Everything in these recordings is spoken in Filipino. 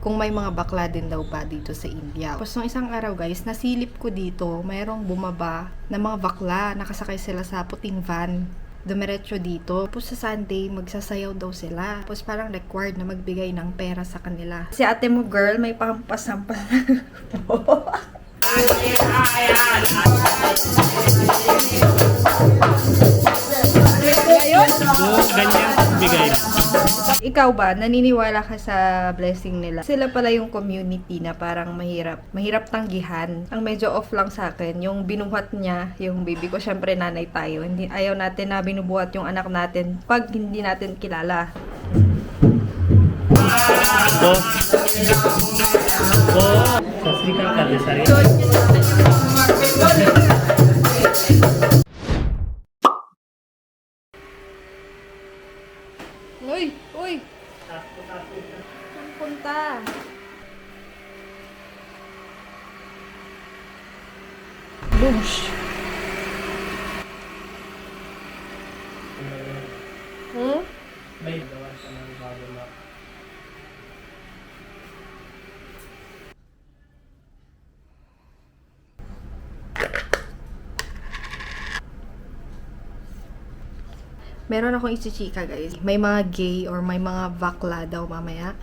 kung may mga bakla din daw ba dito sa India. Tapos nung isang araw guys, nasilip ko dito, mayroong bumaba na mga bakla, nakasakay sila sa puting van. Dumiretso dito. Tapos sa Sunday, magsasayaw daw sila. Tapos parang required na magbigay ng pera sa kanila. Si ate mo girl, may pampasampas. Ngayon? Ganyan, bigay. Ikaw ba, naniniwala ka sa blessing nila? Sila pala yung community na parang mahirap tanggihan. Ang medyo off lang sa akin, yung binuhat niya, yung baby ko, syempre nanay tayo. Hindi, ayaw natin na binubuhat yung anak natin pag hindi natin kilala. Uy! Uy! Saan punta? Boosh! Hmm? May gawa sa mga bago na. Meron akong ichichika guys. May mga gay or may mga bakla daw mamaya.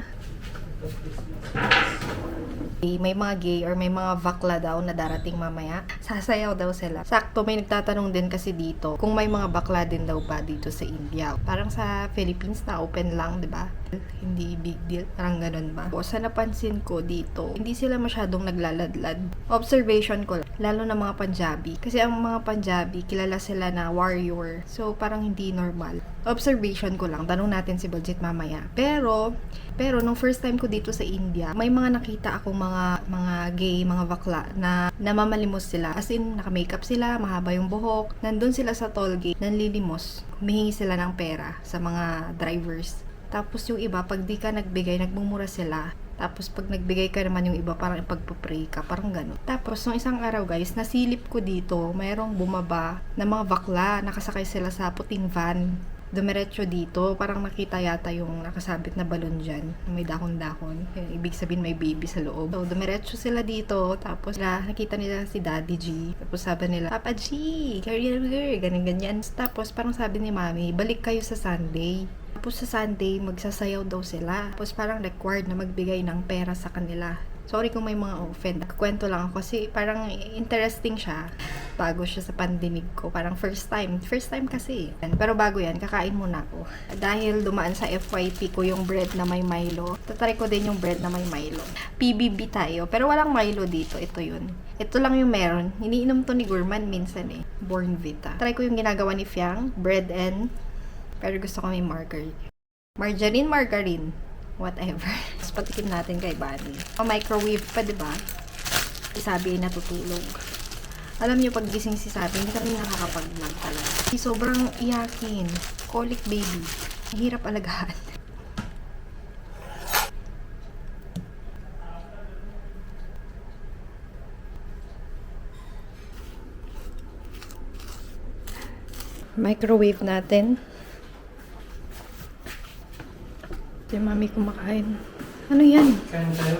May mga gay or may mga bakla daw na darating mamaya. Sasayaw daw sila. Sakto, may nagtatanong din kasi dito kung may mga bakla din daw ba dito sa India. Parang sa Philippines na open lang, di ba? Hindi big deal. Parang ganun ba? O, sa napansin ko dito, hindi sila masyadong naglaladlad. Observation ko, lalo na mga Punjabi. Kasi ang mga Punjabi, kilala sila na warrior. So, parang hindi normal. Observation ko lang. Tanong natin si Baljit mamaya. Pero, nung first time ko dito sa India, may mga nakita akong mga gay, mga bakla na namamalimos sila. As in, naka-makeup sila, mahaba yung buhok. Nandun sila sa toll gate, nanlilimos. Humihingi sila ng pera sa mga drivers. Tapos yung iba, pag di ka nagbigay, nagmumura sila. Tapos pag nagbigay ka naman yung iba, parang ipagpapray ka, parang gano'n. Tapos nung isang araw guys, nasilip ko dito, mayroong bumaba na mga bakla, nakasakay sila sa puting van. Dumiretso dito, parang nakita yata yung nakasabit na balon dyan, may dahon-dahon. Ibig sabihin may baby sa loob. So, dumiretso sila dito, tapos nakita nila si Daddy G. Tapos sabi nila, Papa G, ganyan-ganyan. Tapos parang sabi ni Mami, balik kayo sa Sunday. Tapos sa Sunday, magsasayaw daw sila. Tapos parang required na magbigay ng pera sa kanila. Sorry kung may mga offend. Kwento lang ako kasi parang interesting siya. Bago siya sa pandinig ko. Parang first time. First time kasi. Pero bago yan, kakain muna ako. Dahil dumaan sa FYP ko yung bread na may Milo. Tatry ko din yung bread na may Milo. PBB tayo. Pero walang Milo dito. Ito yun. Ito lang yung meron. Iniinom to ni Gurman minsan eh. Bornvita. Try ko yung ginagawa ni Fiang. Bread and... Pero gusto ko may margarine. Margarine. Whatever. Tapos patikim natin kay Bunny. Microwave pa, diba? Si Sabi ay natutulog. Alam niyo, pag gising si Sabi, hindi kami nakakapag-vlog talaga. Sobrang iyakin. Colic baby. Hirap alagaan. Microwave natin. Ito yung mami kumakain. Ano yan? Kain tayo.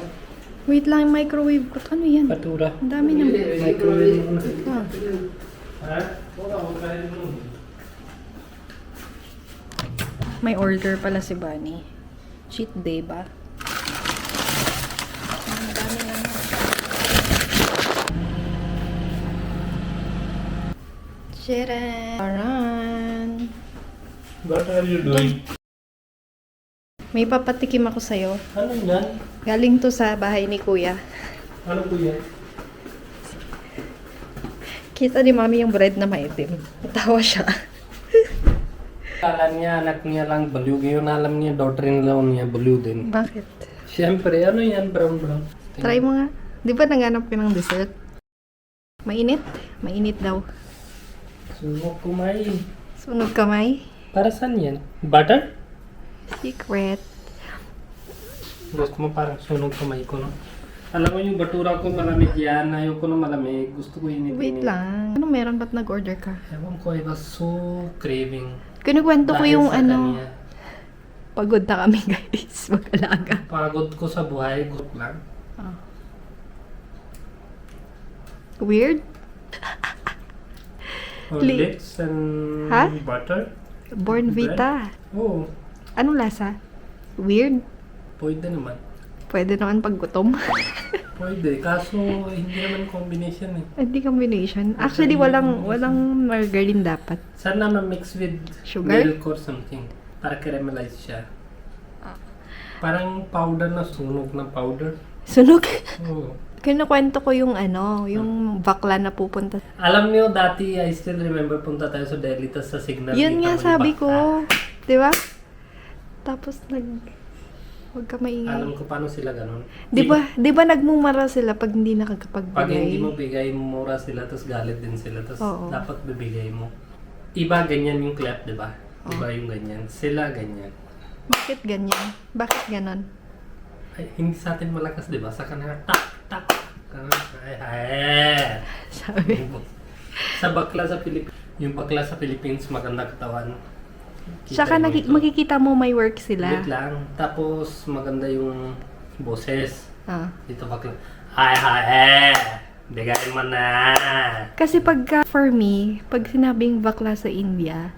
Wait lang, yung microwave ko. Ano yan? Patura. Ang dami na. Microwave muna. Ah. Ha? May order pala si Bunny. Cheat day ba? Ang dami na. Sharon! What are you doing? May papatikim ako sa'yo. Ano yan? Galing to sa bahay ni Kuya. Ano po yan? Kita ni Mami yung bread na maitim. Natawa siya. Kala niya, anak niya lang baliw. Ngayon alam niya, daughter-in-law niya baliw din. Bakit? Siyempre, ano yan? Brown. Try mo nga. Di ba nanganap ka ng dessert? Mainit? Mainit daw. Sunog kumain. Sunog kamay? Para saan yan? Butter? Secret. Gusto mo parang sunog kamay ko, no? Alam mo yung batura ko malamig yan. Ayoko na malamig. Gusto ko init. Wait lang. Ano meron? Ba't nag-order ka? Ewan ko, I was so craving. Kinukwento ko Dahil yung sa ano. kanya. Pagod na kami guys, mag-alaga. Pagod ko sa buhay, group lang. Weird? Horlicks and Ha? butter. Born Vita. Oo, Anong lasa? Weird? pwede naman. Pwede naman pag gutom. Pwede, kaso hindi naman combination eh. Hindi combination. Actually, walang margarine dapat. Sana ma-mix with Sugar? milk or something. Para caramelize siya. Parang powder na sunog ng powder. Sunog. Oo. Kinukwento ko yung yung bakla na pupunta. Alam niyo, dati I still remember punta tayo sa Delhi, tas sa signal. Yun kita nga mo yung sabi bakla. ko. Di ba? Tapos huwag ka maingay. Alam ko paano sila ganun. Di ba nagmumara sila pag hindi nakakapagbigay? Pag hindi mo bigay, mura sila, tas galit din sila, tas Oo. dapat bibigay mo. Iba ganyan yung clap, di ba? Iba yung ganyan. Sila ganyan. Bakit ganyan? Bakit ganon? Ay, hindi sa atin malakas, di ba? Sa kanila, tak, tak. Ay. Sabi. Sa bakla sa Philippines, yung bakla sa Philippines, maganda katawan. Tsaka mo ito. makikita mo may work sila. Wait lang. Tapos, maganda yung boses. Ah. Dito bakla. Ay. Bigayin mo na. Kasi for me, pag sinabing bakla sa India,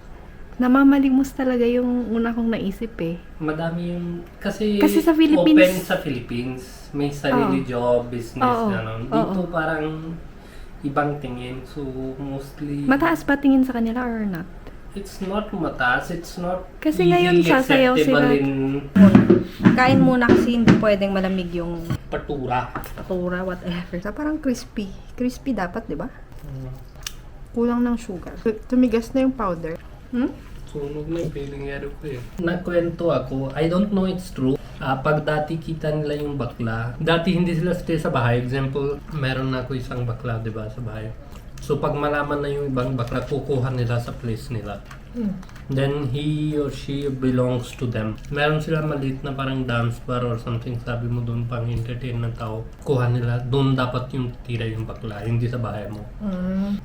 namamalimos talaga yung una kong naisip eh. Madami yung... Kasi sa Philippines- open sa Philippines. May sarili job, business, Oo. gano'n. Dito parang ibang tingin. So, mostly... Mataas ba tingin sa kanila or not? It's not mataas. It's not Kasi ngayon easily sasayaw acceptable sila. in Kain muna kasi hindi pwedeng malamig yung patura. patura, whatever. So, parang crispy. Crispy dapat, di ba? Kulang ng sugar. Tumigas na yung powder. Sunog na yung feeling yaro ko eh. Nagkwento ako, I don't know it's true. Pag dati kita nila yung bakla, dati hindi sila stay sa bahay. Example, meron na ako isang bakla, di ba, sa bahay. So pag malaman na yung ibang bakla, kukuha nila sa place nila. Then he or she belongs to them. Meron sila maliit na parang dance bar or something, sabi mo doon pang entertain ng tao. Kuha nila, doon dapat yung tira yung bakla, hindi sa bahay mo.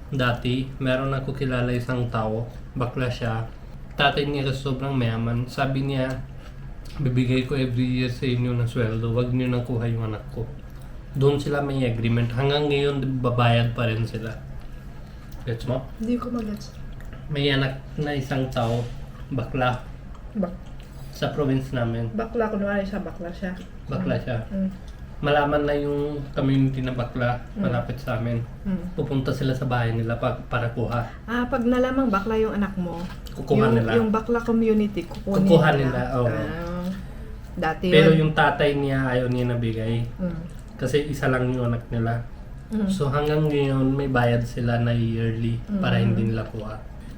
Dati, meron ako kilala isang tao, bakla siya. Tatay niya kasi sobrang mayaman. Sabi niya, bibigay ko every year sa inyo ng sweldo, wag niyo nang kuha yung anak ko. Doon sila may agreement. Hanggang ngayon, babayad pa rin sila. Gets mo? Hindi ko magets. May anak na isang tao, bakla, sa province namin. Bakla, kunwari siya, bakla siya. Bakla siya. Malaman na yung community na bakla, malapit sa amin. Pupunta sila sa bahay nila para kuha. Pag nalamang bakla yung anak mo, Kukuha nila. Yung bakla community, Kukuha nila, oo. Dati Pero yun. yung tatay niya ayaw niya nabigay. Kasi isa lang yung anak nila. So hanggang ngayon may bayad sila na yearly para hindi nila kuha.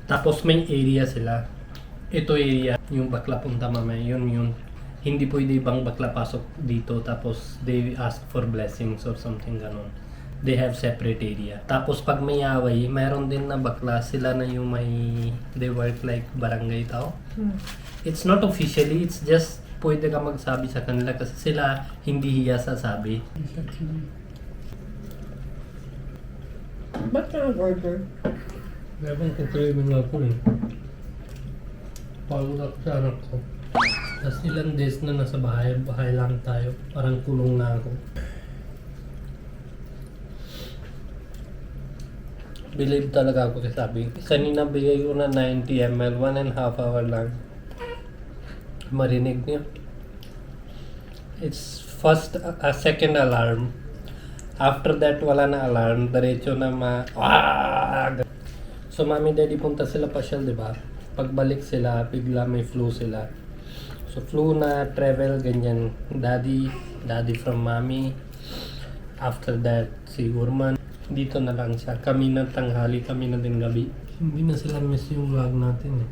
Tapos may area sila. Ito area, yung bakla punta mamaya, yun. Hindi pwede ibang bakla pasok dito tapos they ask for blessings or something ganon. They have separate area. Tapos pag may away, mayroon din na bakla, sila na yung they work like barangay tao. It's not officially, it's just pwede ka magsabi sa kanila kasi sila hindi hiya sasabi. Ba't ka nag-order? Meron ko craving ako eh. Pagod ako sa anak ko. Tapos ilang days na nasa bahay lang tayo. Parang kulong na ako. Believe talaga ako kasi sabi. Kanina bigay ko na 90 ml, 1.5 hour lang. Marinig niyo. It's first, a second alarm. After that, wala na alarm. Diretso na So, mami, daddy, punta sila pasyal, di ba? Pagbalik sila, bigla may flu sila. So, flu na, travel, ganyan. Daddy from mami. After that, si Gurman. Dito na lang siya. Kami na tanghali, kami na din gabi. Hindi na sila miss yung vlog natin eh.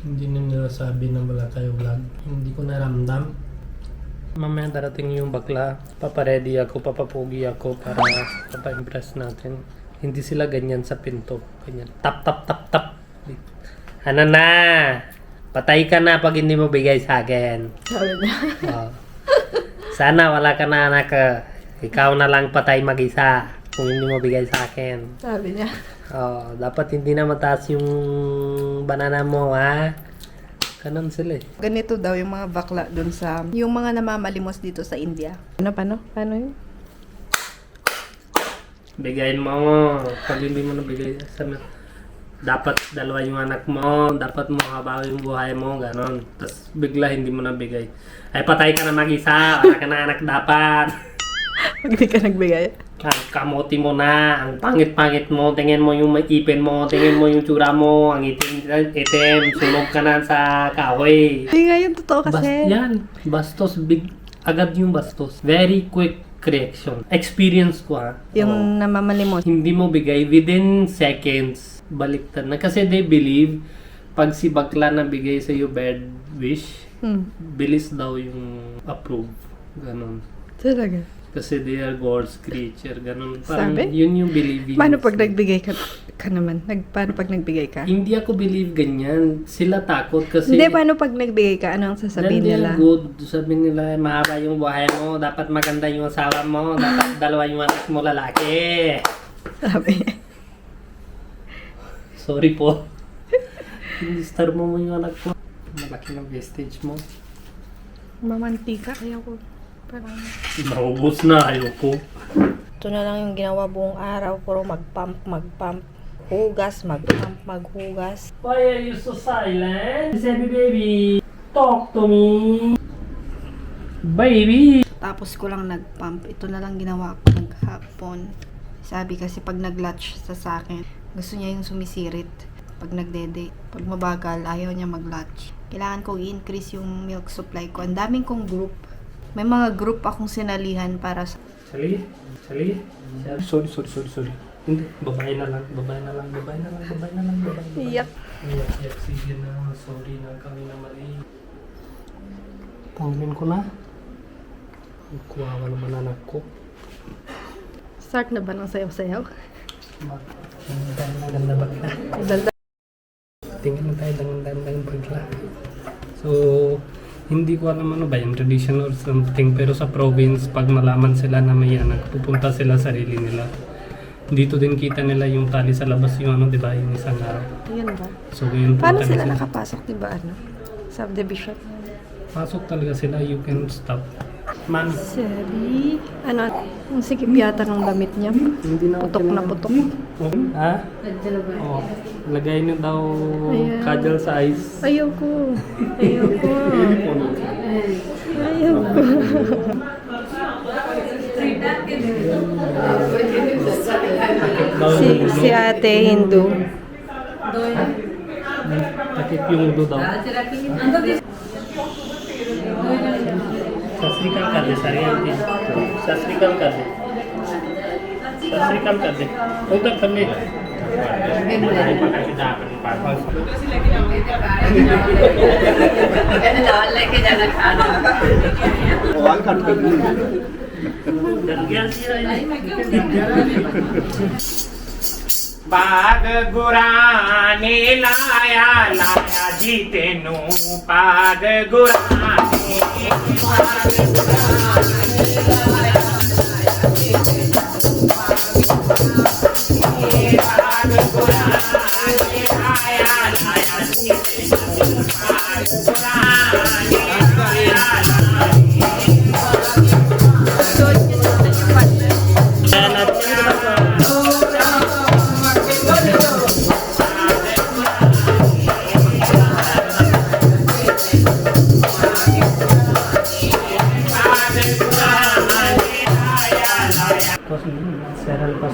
Hindi na nila sabi na wala tayo vlog. Hindi ko naramdam. Mamaya darating yung bakla. Papaready ako, papapugi ako para papa-impress natin. Hindi sila ganyan sa pinto. Ganyan. Tap, tap, tap, tap. Ano na? Patay ka na pag hindi mo bigay sa akin. Sabi niya. Oh. Sana wala ka na anak. Ikaw na lang patay mag-isa kung hindi mo bigay sa akin. Sabi niya. Oh, dapat hindi na mataas yung banana mo, ha? Ganon sila eh. Ganito daw yung mga bakla dun sa, yung mga namamalimos dito sa India. Paano? Paano yun? Bigayin mo. Pag hindi mo nabigay, dapat dalawa yung anak mo, dapat mo habawin yung buhay mo, ganon. Tapos bigla hindi mo nabigay. Ay patay ka na mag-isa, wala ka na anak dapat. Pag di ka nagbigay. Ang kamuti mo na, ang pangit-pangit mo, tingin mo yung ipin mo, tingin mo yung tsura mo, ang itim, sunog ka na sa kahoy. Hindi nga yun, totoo kasi. Yan, bastos, agad yung bastos. Very quick reaction. Experience ko ha. Yung namamalimos. Hindi mo bigay, within seconds, baliktad na. Kasi they believe, pag si bakla na bigay sa iyo bad wish, bilis daw yung approve. Ganon. Talaga. Kasi they are God's creature. Ganon. Parang Sabi? yun yung believing. Paano pag nagbigay ka naman? Paano pag nagbigay ka? Hindi ako believe ganyan. Sila takot kasi... Hindi, paano pag nagbigay ka? Ano ang sasabihin Then nila? they're good. Sabihin nila, mahaba yung buhay mo, dapat maganda yung asawa mo, dapat dalawa yung anak mo lalaki. Sabi. Sorry po. Star mo yung anak mo. Malaki ng vestige mo. Mamantika. Ayoko. Parang... Naubos na, ayoko. Ito na lang yung ginawa buong araw. Puro mag-pump. Hugas, maghugas. Why are you so silent? Sabi baby, talk to me. Baby. Tapos ko lang nag-pump. Ito na lang ginawa ko maghapon. Sabi kasi pag nag-latch sa akin, gusto niya yung sumisirit. Pag nagdede. Pag mabagal, ayaw niya mag-latch. Kailangan ko i-increase yung milk supply ko. Ang daming kong group. May mga group akong sinalihan para sa... Sorry. Sorry. Hindi, babae na lang. Iyak. Iyak, sige na. Sorry na kami na mali. Tanggalin ko na. Kuwawa naman anak ko. Start na ba ng sayaw-sayaw? Ganda ba kita? Tingin na tayo dangan bagla. So, hindi ko alam ano ba yung tradition or something, pero sa province, pag malaman sila na may anak, pupunta sila sarili nila. Dito din kita nila yung tali sa labas, yung ano, di ba, yung isang araw. Yan ba? So, yun Paano punta sila na nakapasok, di ba, ano? Subdivision. Pasok talaga sila, you can stop. Man, Sabi, ano, ang sikip yata ng damit niya. hindi na Putok na putok. Ha? Oh, lagay niyo daw Ayan. kajal sa eyes. Ayoko. Si ate Hindu. Takip yung ulo daw. Sasrikal ka de, Sariyanti. Sasrikal ka de. Utak kami. बाग गुराने लाया जी तेनू पाग गुराने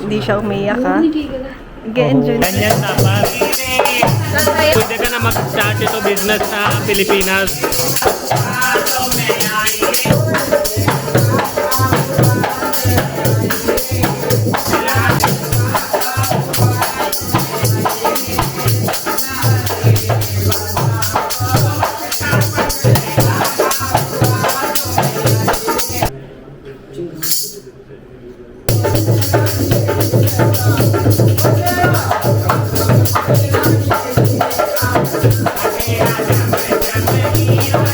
Hindi siya umiyak, ha? Nag-enjoy. Ganyan dapat. Pwede ka na mag-start ito business sa Pilipinas.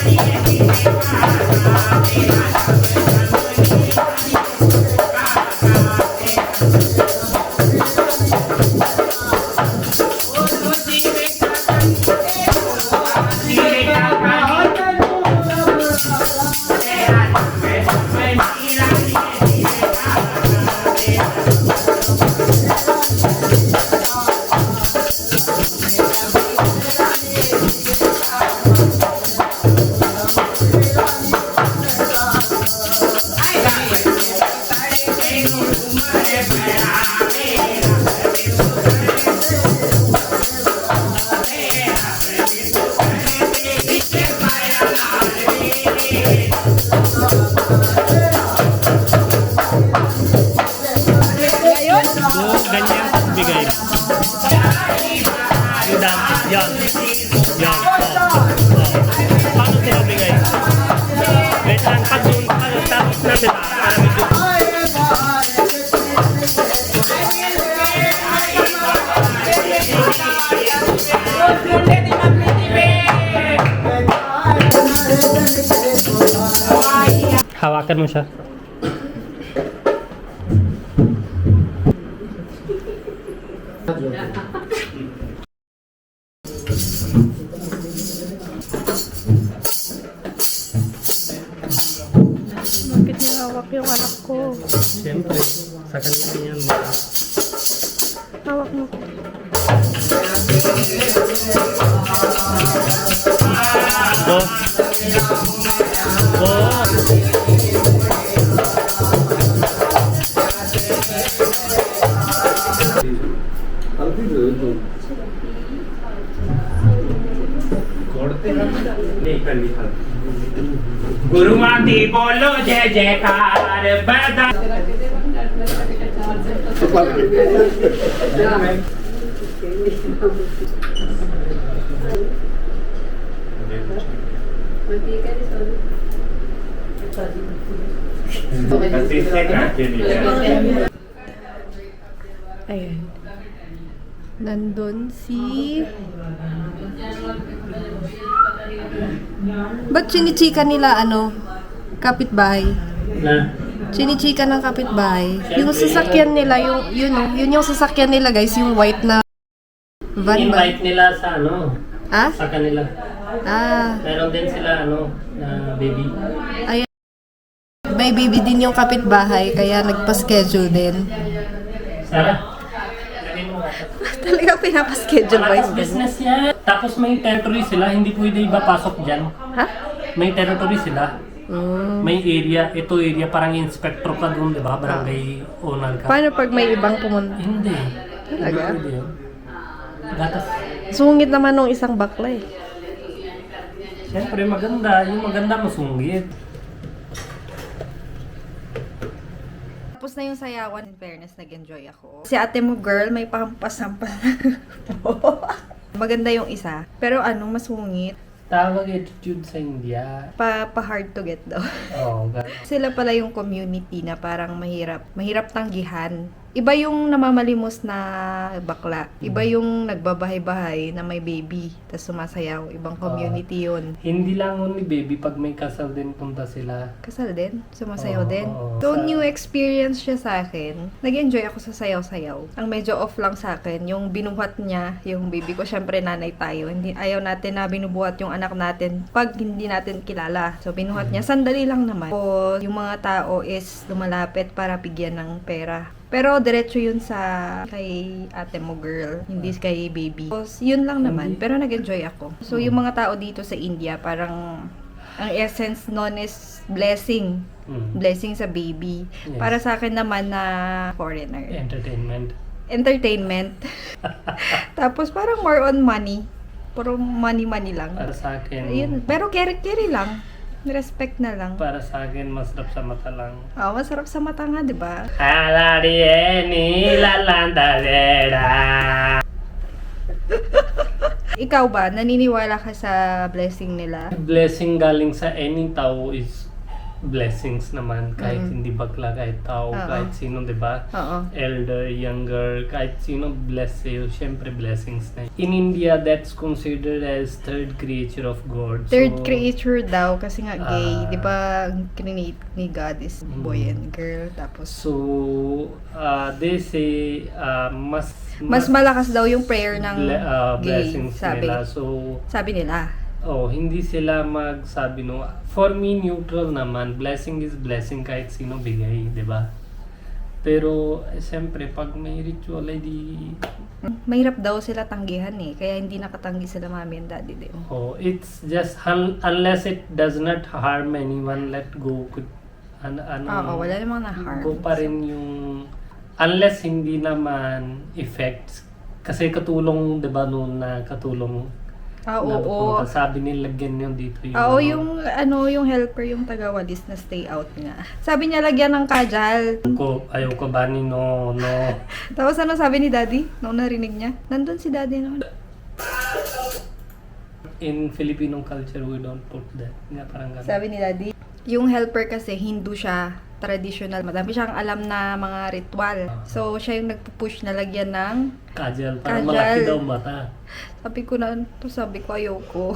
Yeah. Hawakan mo siya. Bakit nilawak yung anak ko? Siyempre, sa kanila yan. Hawak mo. गुरु माती बोलो जय जयकार बदा Ayan. Nandun si... Ba't chinichika nila kapitbahay? Na, Chinichika ng kapitbahay. Siyempre. Yung sasakyan nila, yun yung sasakyan nila guys, yung white na van ba? invite nila sa Ah? sa kanila. Ah, Meron din sila na baby. ayan. May baby din yung kapitbahay, kaya nagpa-schedule din. Sarah? Lagay mo nga. Talaga pinapaschedule ba Malakas yung business yan. Tapos may territory sila, hindi pwede iba pasok dyan. Ha? May territory sila. Mm. May area, ito area, parang inspector ka doon, di ba? Barangay owner ka. Paano pag may ibang pumunta? Hindi. Talaga? Hindi pwede yun. Gatas. Sungit naman nung isang bakla eh. Siyempre maganda. Yung maganda masungit. Tapos na yung sayawan. In fairness, nag-enjoy ako. Si ate mo, girl, may pampasampas. Maganda yung isa. Pero masungit. Tawag attitude sa India. Pa-hard to get daw. Oo, Sila pala yung community na parang mahirap tanggihan. Iba yung namamalimos na bakla. Iba yung nagbabahay-bahay na may baby, tapos sumasayaw. Ibang community yun. Hindi lang only baby, pag may kasal din punta sila. Kasal din, sumasayaw Oo, din. oo. So, new experience siya sa akin. Nag-enjoy ako sa sayaw-sayaw. Ang medyo off lang sa akin, yung binuhat niya, yung baby ko, syempre nanay tayo. Hindi, ayaw natin na binubuhat yung anak natin pag hindi natin kilala. So, binuhat niya. Sandali lang naman. So, yung mga tao is lumalapit para bigyan ng pera. Pero diretso yun sa kay ate mo, girl, hindi kay baby. So, yun lang naman, pero nag-enjoy ako. So yung mga tao dito sa India, parang ang essence nun is blessing. Blessing sa baby. Yes. Para sa akin naman na foreigner. Entertainment. Entertainment. Tapos parang more on money. Puro money lang. Para sa akin, Ayun. Pero carry lang. Respect na lang. para sa akin, masarap sa mata lang. Oh, masarap sa mata nga, di ba? Alarieni lalandalera. Ikaw ba, naniniwala ka sa blessing nila? Blessing galing sa any tao is blessings naman. Kahit hindi bakla, kahit tao, Oo. kahit sino, di ba? Oo. Elder, younger, kahit sino bless sa'yo, syempre blessings na yun. In India, that's considered as third creature of God. Third So, creature daw kasi nga gay. Ah. Di ba, ang create ni God is boy and girl. Tapos, So, they say, mas malakas daw yung prayer ng gay, blessings sabi. nila. So, Sabi nila. hindi sila magsabi no. For me, neutral naman. Blessing is blessing kahit sino bigay, di ba? Pero, siyempre, pag may ritual, ay di... Mahirap daw sila tanggihan eh. Kaya hindi nakatanggi sila mami and daddy din. it's just, unless it does not harm anyone, let go. Oo, wala namang na-harm. Go pa rin yung... Unless hindi naman effects. Kasi katulong, di ba, noon na katulong Ah, na oo. pupunta. Sabi nila, lagyan nyo dito yung... Oo, yung helper, yung tagawalis na stay out nga. Sabi niya lagyan ng kajal. Ayaw ko ba ni no. Tapos ano sabi ni daddy? Nung narinig niya? Nandun si daddy naman. In Filipino culture, we don't put that. Nga parang ganun. Sabi ni daddy, yung helper kasi Hindu siya. traditional. Madami siyang alam na mga ritual. So, siya yung nagpupush na lagyan ng Kajal, para Kajal. malaki daw mata. sabi ko ayoko.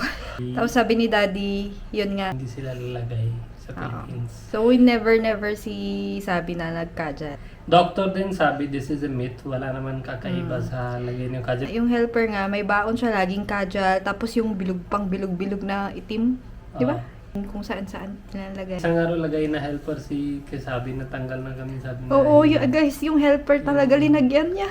Tapos sabi ni Daddy, yun nga. Hindi sila lalagay sa Philippines. So, we never si sabi na nagkajal. Doctor din sabi, this is a myth. Wala naman kakaiba sa lagay ng kajal. Yung helper nga, may baon siya laging kajal. Tapos yung bilog na itim. Di ba? Kung saan-saan nilalagay. Isang araw lagay na helper si Kesabi na tanggal na kami, sabi na. Oo, guys, yung helper talaga linagyan niya.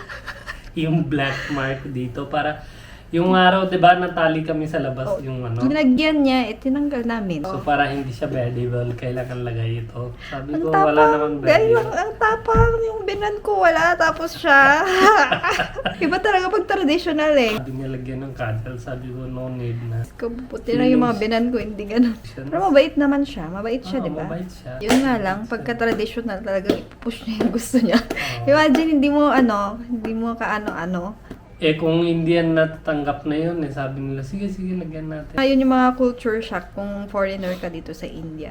Yung black mark dito para yung araw, 'di ba, natali kami sa labas yung ano. Linagyan niya, tinanggal namin. So para hindi siya edible, kailangan lagay ito. Sabi Ang ko wala tapang, namang guys, edible. ang tapang, yung binan ko wala, tapos siya. Iba talaga pag traditional eh. Sabi niya lagyan ng kajal, sabi ko no need na. Buti na yung mga binan ko, hindi ganun. Pero mabait naman siya, mabait siya, Oo, di ba? mabait siya. Yun nga lang, pagka traditional talagang ipupush niya yung gusto niya. Oo. Imagine, hindi mo kaano-ano. Eh kung hindi yan natatanggap na yun, sabi nila, sige, lagyan natin. Ayun yung mga culture shock kung foreigner ka dito sa India.